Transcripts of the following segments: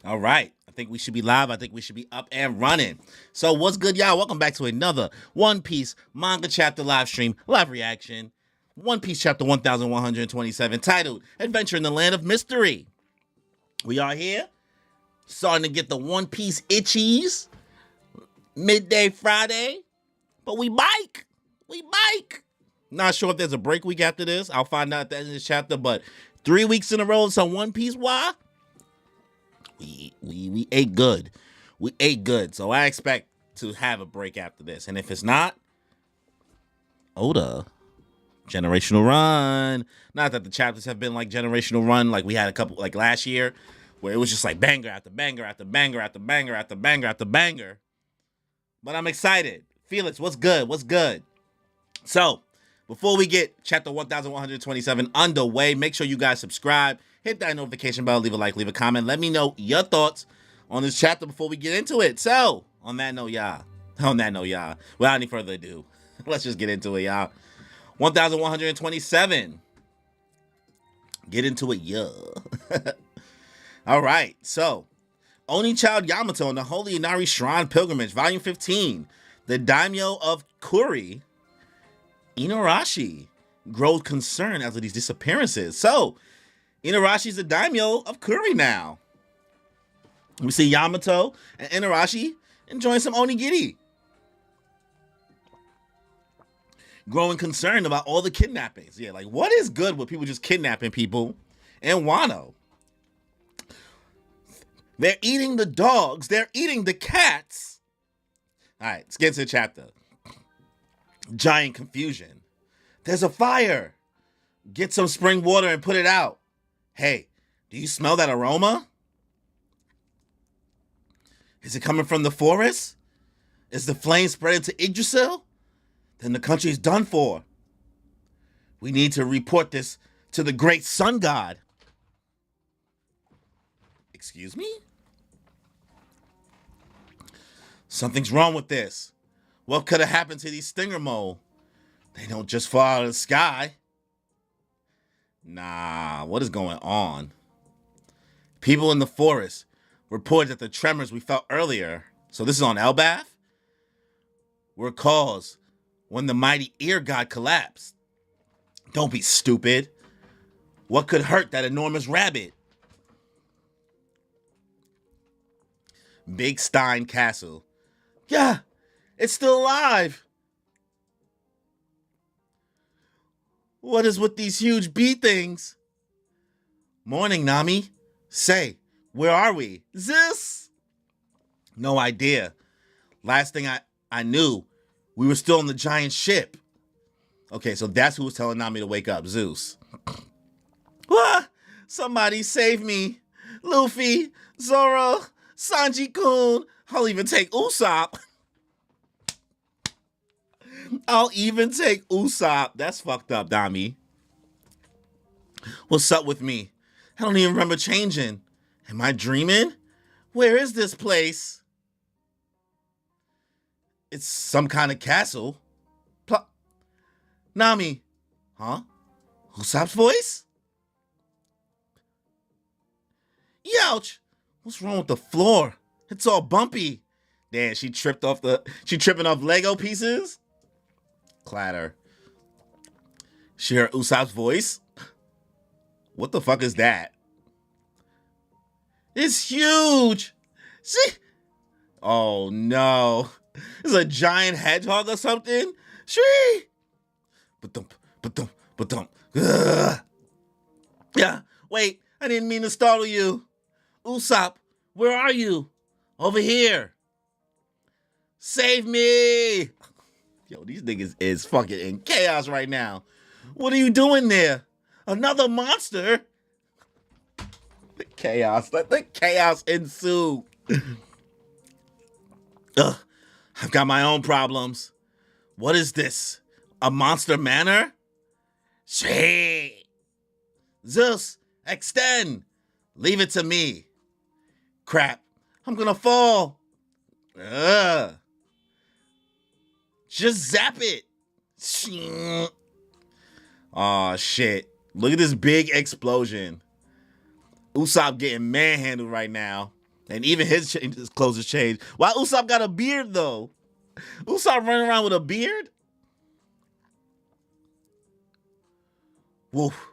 All right. I think we should be live. I think we should be up and running. So, what's good, y'all? Welcome back to another One Piece Manga Chapter live stream, live reaction. One Piece Chapter 1127, titled Adventure in the Land of Mystery. We are here, starting to get the One Piece itchies. Midday Friday, but we bike. We bike. Not sure if there's a break week after this. I'll find out at the end of this chapter, but 3 weeks in a row, some One Piece. Why? We ate good. We ate good. So I expect to have a break after this. And if it's not, Oda. Generational run. Not that the chapters have been like generational run, like we had a couple like last year, where it was just like banger after banger after banger after banger after banger after banger. But I'm excited. Felix, what's good? What's good? So, before we get chapter 1127 underway, make sure you guys subscribe, hit that notification bell, leave a like, leave a comment. Let me know your thoughts on this chapter before we get into it. So, on that note, y'all. Without any further ado, let's just get into it, y'all. 1127. Get into it, yeah. All right, so Oni Child Yamato and the Holy Inari Shrine Pilgrimage, Volume 15. The Daimyo of Kuri, Inuarashi, grows concerned after these disappearances. So, Inuarashi's the Daimyo of Kuri now. We see Yamato and Inuarashi enjoying some onigiri. Growing concerned about all the kidnappings. Yeah, like, what is good with people just kidnapping people in Wano? They're eating the dogs. They're eating the cats. All right, let's get to the chapter. Giant confusion. There's a fire. Get some spring water and put it out. Hey, do you smell that aroma? Is it coming from the forest? Is the flame spreading to Yggdrasil? Then the country is done for. We need to report this to the great sun god. Excuse me? Something's wrong with this. What could have happened to these stinger mole? They don't just fall out of the sky. Nah, what is going on? People in the forest reported that the tremors we felt earlier, so this is on Elbath, were caused when the mighty ear god collapsed. Don't be stupid. What could hurt that enormous rabbit? Big Stein Castle. Yeah, it's still alive. What is with these huge bee things? Morning, Nami. Say, where are we? Zeus? No idea. Last thing I knew, we were still on the giant ship. Okay, so that's who was telling Nami to wake up, Zeus. Ah, somebody save me. Luffy, Zoro, Sanji-kun. I'll even take Usopp. I'll even take Usopp. That's fucked up, Nami. What's up with me? I don't even remember changing. Am I dreaming? Where is this place? It's some kind of castle. Nami. Huh? Usopp's voice? Youch! What's wrong with the floor? It's all bumpy. Damn, she tripping off Lego pieces? Clatter. She heard Usopp's voice? What the fuck is that? It's huge! See? Oh no. It's a giant hedgehog or something? Shee! Ba-dump. Ugh. Yeah, wait, I didn't mean to startle you. Usopp, where are you? Over here. Save me! Yo, these niggas is fucking in chaos right now. What are you doing there? Another monster? The chaos. Let the chaos ensue. Ugh, I've got my own problems. What is this? A monster manor? Shit. Zeus, extend. Leave it to me. Crap, I'm gonna fall. Ugh. Just zap it. Oh shit. Look at this big explosion. Usopp getting manhandled right now. And even his clothes has changed. Why Usopp got a beard though? Usopp running around with a beard? Woof.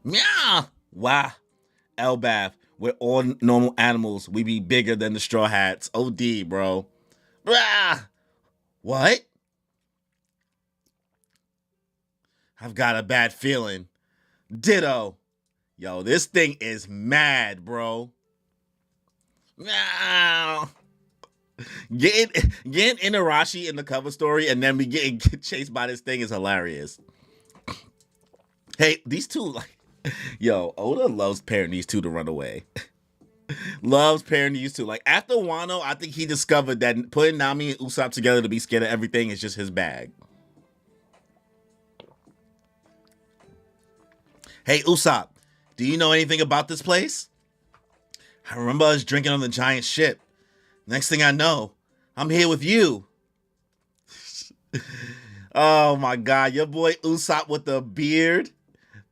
Meow. Wow. Elbaf. We're all normal animals. We be bigger than the Straw Hats. OD, bro. Rah! What? I've got a bad feeling. Ditto. Yo, this thing is mad, bro. Meow. Getting Inarashi in the cover story and then we getting chased by this thing is hilarious. Hey, these two, like, yo, Oda loves pairing these two to run away. Loves pairing these two. Like, after Wano, I think he discovered that putting Nami and Usopp together to be scared of everything is just his bag. Hey, Usopp, do you know anything about this place? I remember us drinking on the giant ship. Next thing I know, I'm here with you. Oh my God, your boy Usopp with the beard.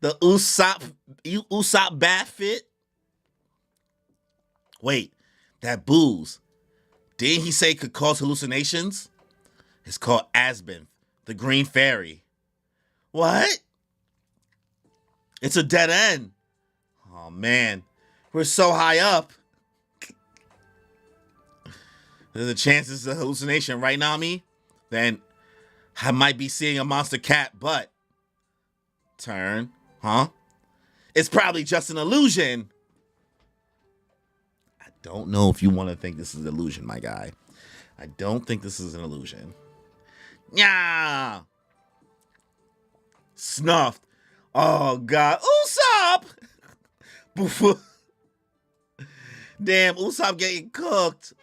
The Usopp bat fit. Wait, that booze. Didn't he say it could cause hallucinations? It's called Asbin, the Green Fairy. What? It's a dead end. Oh man, we're so high up. There's a chance it's a hallucination, right, Nami? Then I might be seeing a monster cat butt. Turn, huh? It's probably just an illusion. I don't know if you want to think this is an illusion, my guy. I don't think this is an illusion. Yeah. Snuffed. Oh, God. Usopp! Damn, Usopp getting cooked.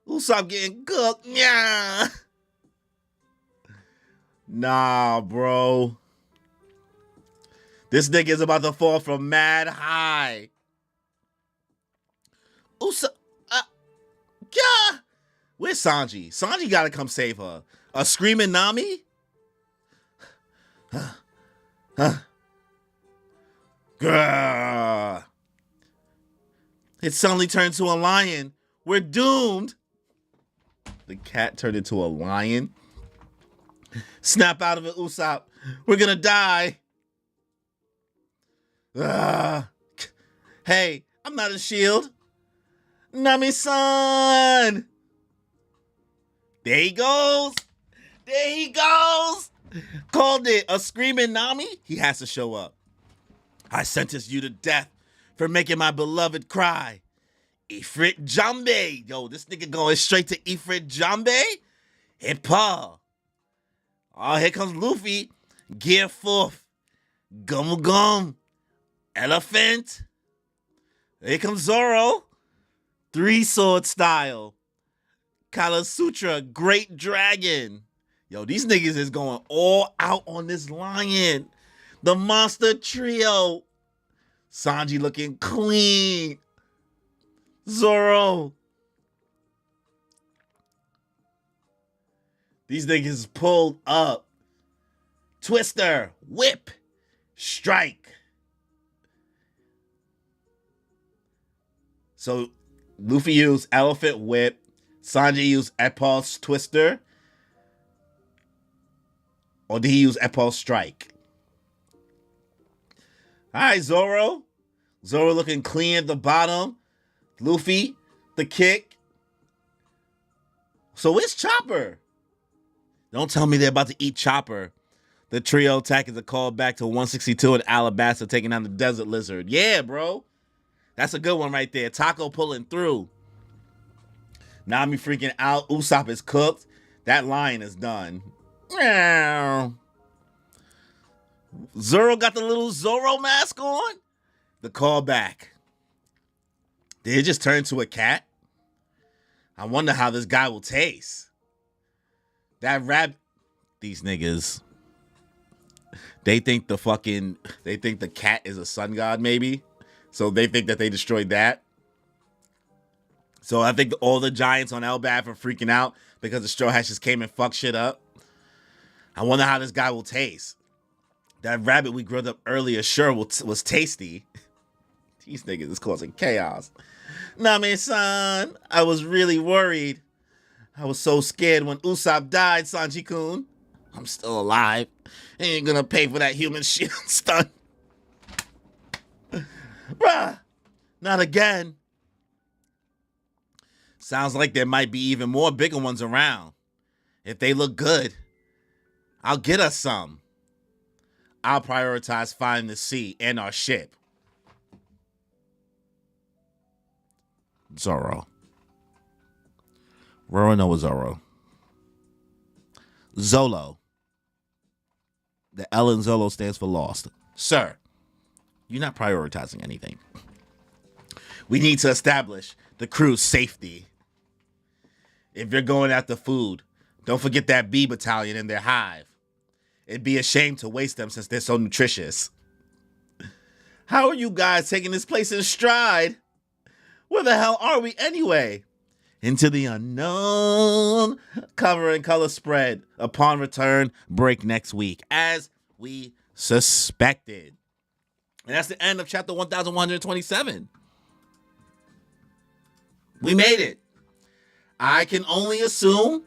Usopp getting cooked. Yeah. Nah, bro. This nigga is about to fall from mad high. Usopp. Yeah. Where's Sanji? Sanji gotta come save her. A screaming Nami? Grrr. It suddenly turned to a lion. We're doomed. The cat turned into a lion. Snap out of it, Usopp. We're gonna die. Hey, I'm not a shield. Nami-san. There he goes. There he goes. Called it. A screaming Nami? He has to show up. I sentenced you to death for making my beloved cry. Ifrit Jambe. Yo, this nigga going straight to Ifrit Jambe? Hippa. Oh, here comes Luffy. Gear 4th. Gum Gum. Elephant. Here comes Zoro. 3-sword style. Kala Sutra. Great Dragon. Yo, these niggas is going all out on this lion. The monster trio. Sanji looking clean. Zoro. These niggas pulled up. Twister. Whip. Strike. So Luffy used Elephant Whip. Sanji used Epulse Twister. Or did he use Epulse Strike? Alright, Zoro. Zoro looking clean at the bottom. Luffy, the kick. So where's Chopper? Don't tell me they're about to eat Chopper. The trio attack is a call back to 162 and Alabasta taking on the Desert Lizard. Yeah, bro. That's a good one right there. Taco pulling through. Nami freaking out. Usopp is cooked. That lion is done. Zoro got the little Zoro mask on. The callback. Did it just turn into a cat? I wonder how this guy will taste. That these niggas. They think the cat is a sun god, maybe. So they think that they destroyed that. So I think all the giants on Elbaf are freaking out because the Straw Hats just came and fucked shit up. I wonder how this guy will taste. That rabbit we grilled up earlier sure was tasty. These niggas is causing chaos. Nah, man, son. I was really worried. I was so scared when Usopp died, Sanji-kun. I'm still alive. Ain't gonna pay for that human shield stunt. Bruh, not again. Sounds like there might be even more bigger ones around. If they look good, I'll get us some. I'll prioritize finding the sea and our ship. Zoro. Roronoa Zoro. Zolo. The L in Zolo stands for lost. Sir, you're not prioritizing anything. We need to establish the crew's safety. If you're going after food, don't forget that bee battalion in their hive. It'd be a shame to waste them since they're so nutritious. How are you guys taking this place in stride? Where the hell are we anyway? Into the unknown. Cover and color spread. Upon return, break next week. As we suspected. And that's the end of chapter 1127. We made it. I can only assume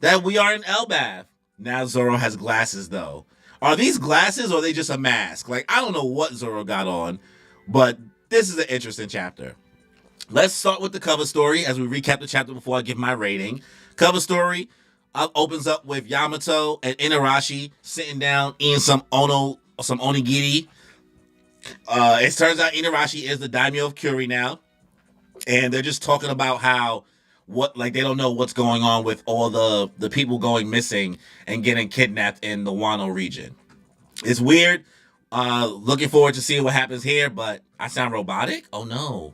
that we are in Elbaf. Now Zoro has glasses, though. Are these glasses or are they just a mask? Like, I don't know what Zoro got on, but this is an interesting chapter. Let's start with the cover story as we recap the chapter before I give my rating. Cover story opens up with Yamato and Inarashi sitting down eating some onigiri. It turns out Inarashi is the daimyo of Kuri now. And they're just talking about how they don't know what's going on with all the people going missing and getting kidnapped in the Wano region. It's weird. Looking forward to seeing what happens here, but I sound robotic? Oh no.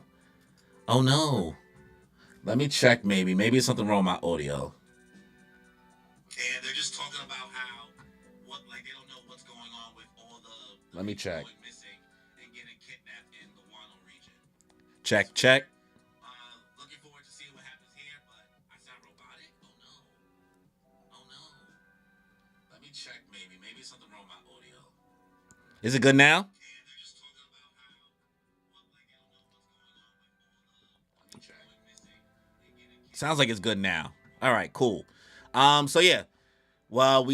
Let me check maybe. Maybe it's something wrong with my audio. And they're just talking about how they don't know what's going on with all the Let me check. Going missing and getting kidnapped in the Wano region. Check. Looking forward to seeing what happens here, but I sound robotic? Oh no. Let me check maybe. Maybe it's something wrong with my audio. Is it good now? Sounds like it's good now. All right, cool. So yeah. Well,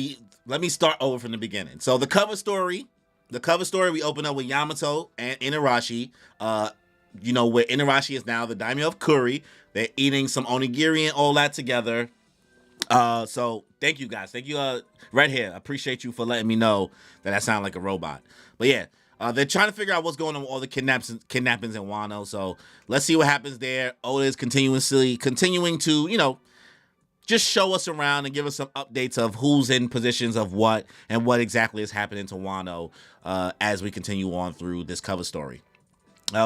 let me start over from the beginning. So the cover story, we open up with Yamato and Inarashi. Where Inarashi is now the daimyo of Kuri. They're eating some onigiri and all that together. So thank you guys. Thank you, Red Hair. I appreciate you for letting me know that I sound like a robot. But yeah, they're trying to figure out what's going on with all the kidnappings in Wano. So let's see what happens there. Oda is continuing to, just show us around and give us some updates of who's in positions of what and what exactly is happening to Wano as we continue on through this cover story.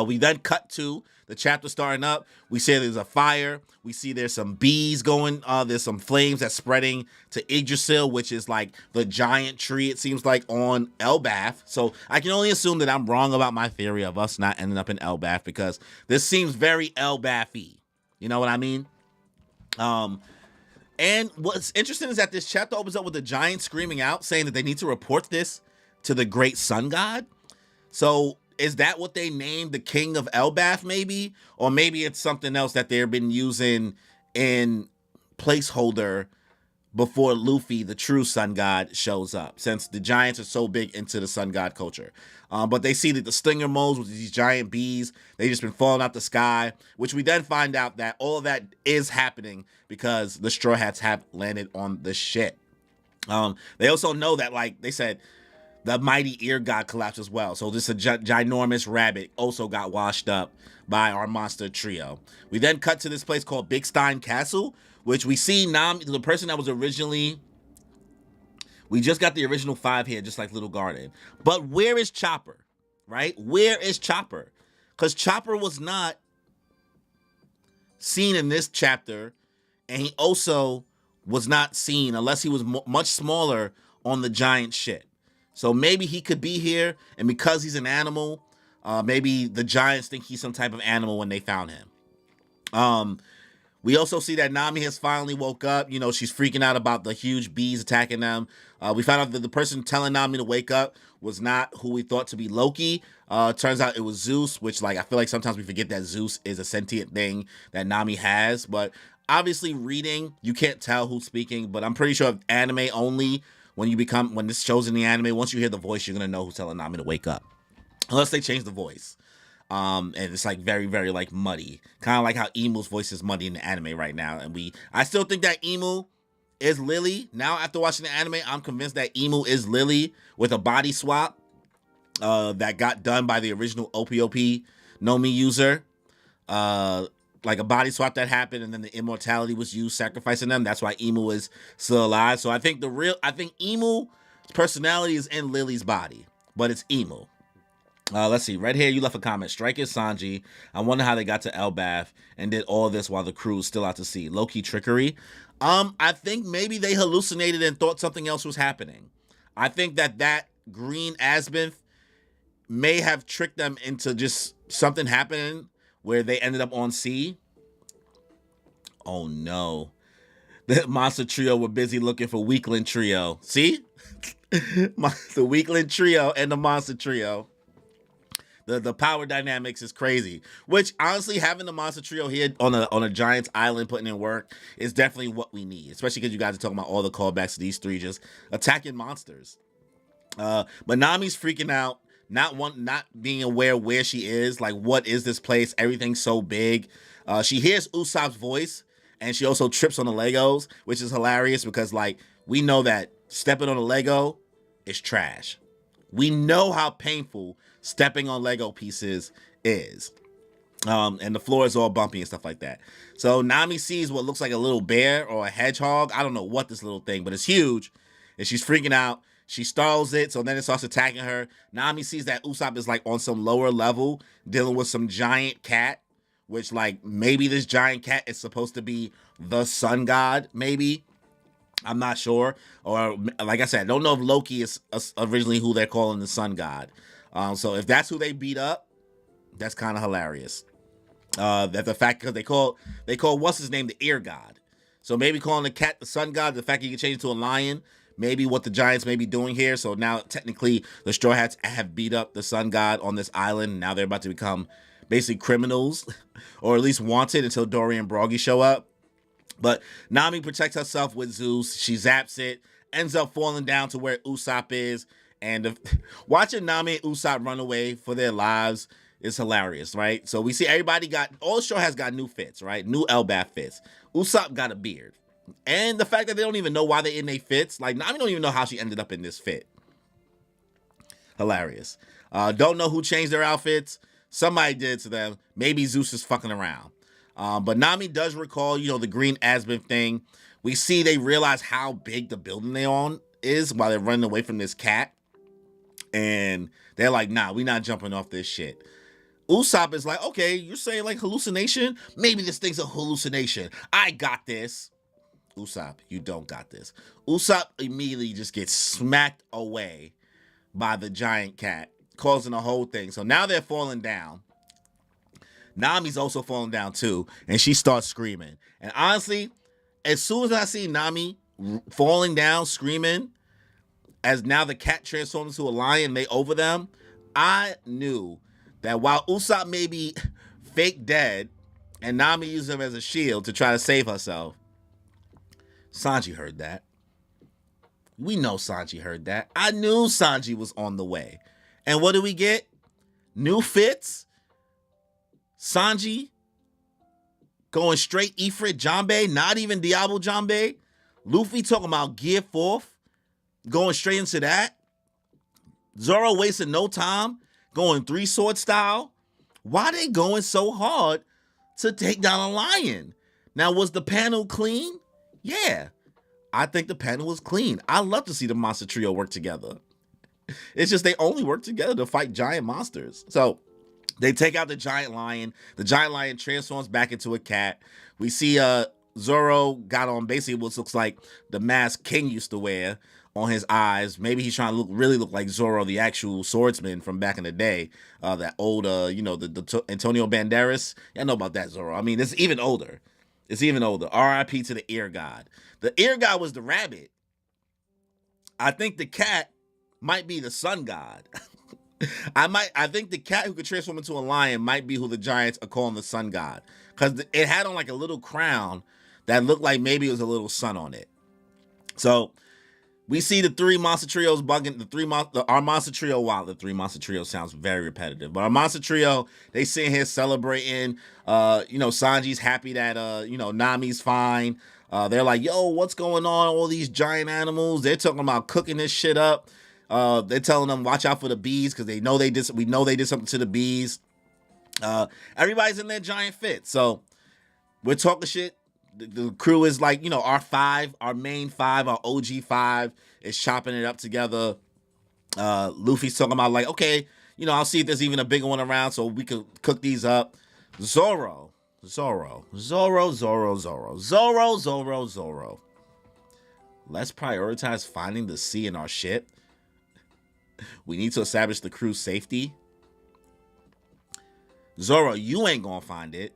We then cut to the chapter starting up. We see there's a fire. We see there's some bees going. There's some flames that's spreading to Yggdrasil, which is like the giant tree, it seems like, on Elbaf. So I can only assume that I'm wrong about my theory of us not ending up in Elbaf because this seems very Elbaf-y. You know what I mean? And what's interesting is that this chapter opens up with the giant screaming out, saying that they need to report this to the great sun god. So is that what they named the king of Elbaf, maybe? Or maybe it's something else that they've been using in placeholder before Luffy, the true sun god, shows up, since the giants are so big into the sun god culture. But they see that the stinger moles with these giant bees, they just been falling out the sky, which we then find out that all of that is happening because the Straw Hats have landed on the ship. They also know that, like they said, the mighty ear god collapsed as well. So this ginormous rabbit also got washed up by our monster trio. We then cut to this place called Big Stein Castle, which we see Nami, the person that was originally... We just got the original 5 here, just like Little Garden. But where is Chopper, right? Where is Chopper? Because Chopper was not seen in this chapter, and he also was not seen, unless he was much smaller, on the giant ship. So maybe he could be here, and because he's an animal, maybe the giants think he's some type of animal when they found him. We also see that Nami has finally woke up. You know, she's freaking out about the huge bees attacking them. We found out that the person telling Nami to wake up was not who we thought to be Loki. Turns out it was Zeus, which, like, I feel like sometimes we forget that Zeus is a sentient thing that Nami has. But obviously, reading, you can't tell who's speaking. But I'm pretty sure anime only, when this show's in the anime, once you hear the voice, you're going to know who's telling Nami to wake up. Unless they change the voice. And it's like very, very like muddy, kind of like how Emu's voice is muddy in the anime right now. And I still think that Emu is Lily. Now after watching the anime, I'm convinced that Emu is Lily with a body swap that got done by the original OPOP Nomi user. Like a body swap that happened, and then the immortality was used, sacrificing them. That's why Emu is still alive. So I think Emu's personality is in Lily's body, but it's Emu. Let's see. Right here, you left a comment. Strike is Sanji. I wonder how they got to Elbaf and did all this while the crew was still out to sea. Low-key trickery. I think maybe they hallucinated and thought something else was happening. I think that green azimuth may have tricked them into just something happening where they ended up on sea. Oh, no. The Monster Trio were busy looking for Weakling Trio. See? The Weakling Trio and the Monster Trio. The power dynamics is crazy. Which, honestly, having the Monster Trio here on a Giant's Island putting in work is definitely what we need. Especially because you guys are talking about all the callbacks to these three just attacking monsters. But Nami's freaking out, not being aware where she is. Like, what is this place? Everything's so big. She hears Usopp's voice, and she also trips on the Legos, which is hilarious because, like, we know that stepping on a Lego is trash. We know how painful stepping on Lego pieces is. And the floor is all bumpy and stuff like that. So Nami sees what looks like a little bear or a hedgehog. I don't know what this little thing, but it's huge. And she's freaking out. She startles it, so then it starts attacking her. Nami sees that Usopp is like on some lower level, dealing with some giant cat, which like maybe this giant cat is supposed to be the sun god, maybe. I'm not sure. Or like I said, I don't know if Loki is originally who they're calling the sun god. So if that's who they beat up, that's kind of hilarious. That the fact, because they call what's his name the ear god. So maybe calling the cat the sun god, the fact he can change it to a lion, maybe what the Giants may be doing here. So now technically the Straw Hats have beat up the sun god on this island. Now they're about to become basically criminals, or at least wanted until Dory and Broggy show up. But Nami protects herself with Zeus. She zaps it, ends up falling down to where Usopp is. And watching Nami and Usopp run away for their lives is hilarious, right? So we see all the show has got new fits, right? New Elbaf fits. Usopp got a beard. And the fact that they don't even know why they're in their fits. Like, Nami don't even know how she ended up in this fit. Hilarious. Don't know who changed their outfits. Somebody did to them. Maybe Zeus is fucking around. But Nami does recall, the green azimuth thing. We see they realize how big the building they're on is while they're running away from this cat. And they're like, nah, we're not jumping off this shit. Usopp is like, okay, you're saying like hallucination? Maybe this thing's a hallucination. I got this. Usopp, you don't got this. Usopp immediately just gets smacked away by the giant cat, causing the whole thing. So now they're falling down. Nami's also falling down too, and she starts screaming. And honestly, as soon as I see Nami falling down, screaming, as now the cat transforms into a lion, they over them, I knew that while Usopp may be fake dead, and Nami used him as a shield to try to save herself, Sanji heard that. We know Sanji heard that. I knew Sanji was on the way. And what do we get? New fits? Sanji going straight Ifrit Jambe, not even Diablo Jambe. Luffy talking about Gear 4th, going straight into that. Zoro wasting no time, going 3-sword style. Why they going so hard to take down a lion? Now, was the panel clean? Yeah, I think the panel was clean. I love to see the Monster Trio work together. It's just they only work together to fight giant monsters. So they take out the giant lion. The giant lion transforms back into a cat. We see Zoro got on basically what looks like the mask King used to wear on his eyes. Maybe he's trying to really look like Zoro, the actual swordsman from back in the day. That old, the Antonio Banderas. I know about that Zoro. I mean, it's even older. It's even older. R.I.P. to the ear god. The ear god was the rabbit. I think the cat might be the sun god. I think the cat who could transform into a lion might be who the Giants are calling the sun god. Because it had on like a little crown that looked like maybe it was a little sun on it. So we see the three monster trios bugging our monster trio. Wow, the three monster trio sounds very repetitive, but our monster trio, they sitting here celebrating. Sanji's happy that Nami's fine. They're like, yo, what's going on? All these giant animals. They're talking about cooking this shit up. They're telling them watch out for the bees because we know they did something to the bees. Everybody's in their giant fit. So we're talking shit. The crew is like, our main five, our OG five is chopping it up together. Luffy's talking about like, okay, I'll see if there's even a bigger one around so we could cook these up. Zoro. Let's prioritize finding the sea in our ship. We need to establish the crew's safety. Zoro, you ain't gonna find it.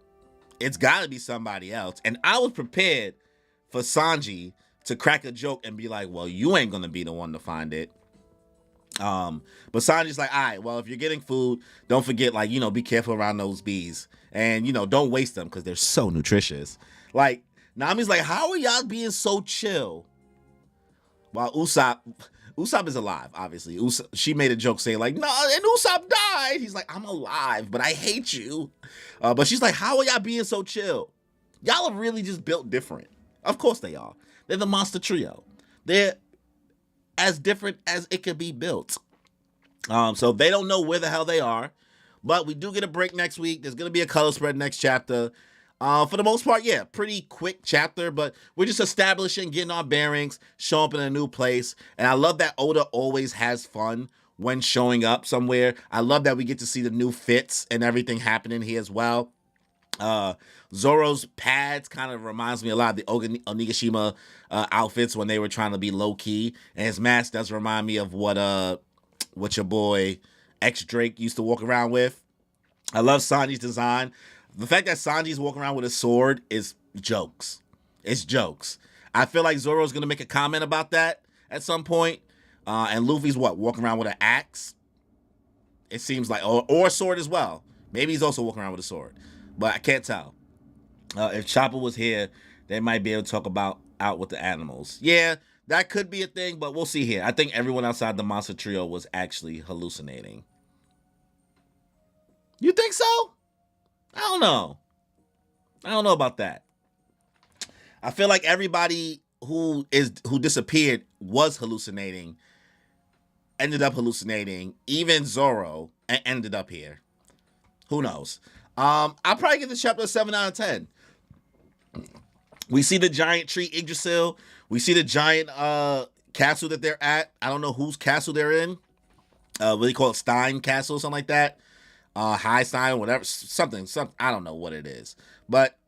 It's gotta be somebody else. And I was prepared for Sanji to crack a joke and be like, well, you ain't gonna be the one to find it. But Sanji's like, all right, well, if you're getting food, don't forget, like, be careful around those bees. And, don't waste them because they're so nutritious. Like, Nami's like, how are y'all being so chill? While Usopp is alive, obviously. She made a joke saying like, no, and Usopp died. He's like, I'm alive, but I hate you. But she's like, how are y'all being so chill? Y'all are really just built different. Of course they are. They're the monster trio. They're as different as it could be built. So they don't know where the hell they are. But we do get a break next week. There's going to be a color spread next chapter. For the most part, yeah, pretty quick chapter, but we're just establishing, getting our bearings, showing up in a new place. And I love that Oda always has fun when showing up somewhere. I love that we get to see the new fits and everything happening here as well. Zoro's pads kind of reminds me a lot of the Onigashima outfits when they were trying to be low-key. And his mask does remind me of what your boy X Drake used to walk around with. I love Sanji's design. The fact that Sanji's walking around with a sword is jokes. It's jokes. I feel like Zoro's going to make a comment about that at some point. And Luffy's walking around with an axe? It seems like, or a sword as well. Maybe he's also walking around with a sword. But I can't tell. If Chopper was here, they might be able to talk about out with the animals. Yeah, that could be a thing, but we'll see here. I think everyone outside the monster trio was actually hallucinating. You think so? I don't know about that. I feel like everybody who disappeared was hallucinating, ended up hallucinating. Even Zoro ended up here. Who knows? I'll probably give this chapter a 7 out of 10. We see the giant tree Yggdrasil. We see the giant castle that they're at. I don't know whose castle they're in. What do you call it? Stein Castle, something like that. High Stein, whatever, something. I don't know what it is. But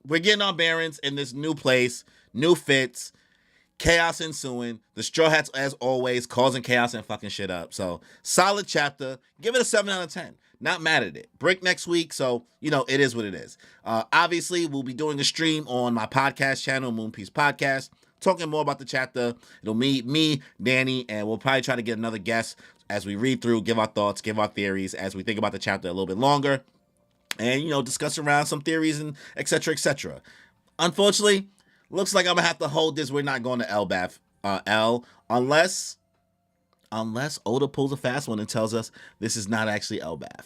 we're getting our bearings in this new place, new fits, chaos ensuing. The Straw Hats, as always, causing chaos and fucking shit up. So, solid chapter. Give it a 7 out of 10. Not mad at it. Break next week, so, it is what it is. Obviously, we'll be doing a stream on my podcast channel, Moon Piece Podcast, talking more about the chapter. It'll be me, Danny, and we'll probably try to get another guest as we read through, give our thoughts, give our theories, as we think about the chapter a little bit longer, and, discuss around some theories and et cetera, et cetera. Unfortunately, looks like I'm going to have to hold this. We're not going to Elbaf, unless Oda pulls a fast one and tells us this is not actually Elbaf.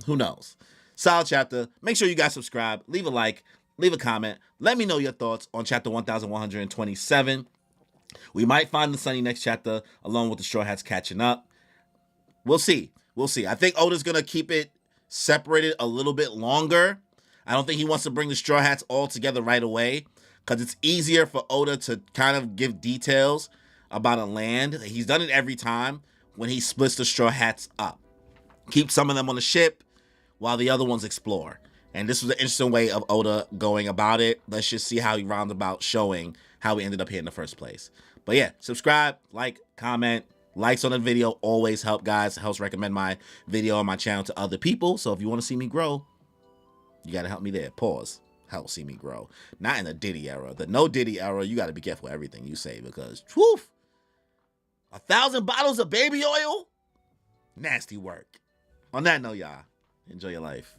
Who knows? Solid chapter. Make sure you guys subscribe, leave a like, leave a comment. Let me know your thoughts on chapter 1127. We might find the Sunny next chapter, along with the Straw Hats catching up. We'll see. I think Oda's going to keep it separated a little bit longer. I don't think he wants to bring the Straw Hats all together right away, because it's easier for Oda to kind of give details about a land. He's done it every time when he splits the Straw Hats up. Keep some of them on the ship while the other ones explore. And this was an interesting way of Oda going about it. Let's just see how he roundabout showing how we ended up here in the first place. But yeah, subscribe, like, comment. Likes on the video always help, guys. It helps recommend my video on my channel to other people. So if you want to see me grow, you got to help me there. Pause. help see me grow. Not in the Diddy era. The no Diddy era, you got to be careful with everything you say because, woof, 1,000 bottles of baby oil? Nasty work. On that note, y'all, enjoy your life.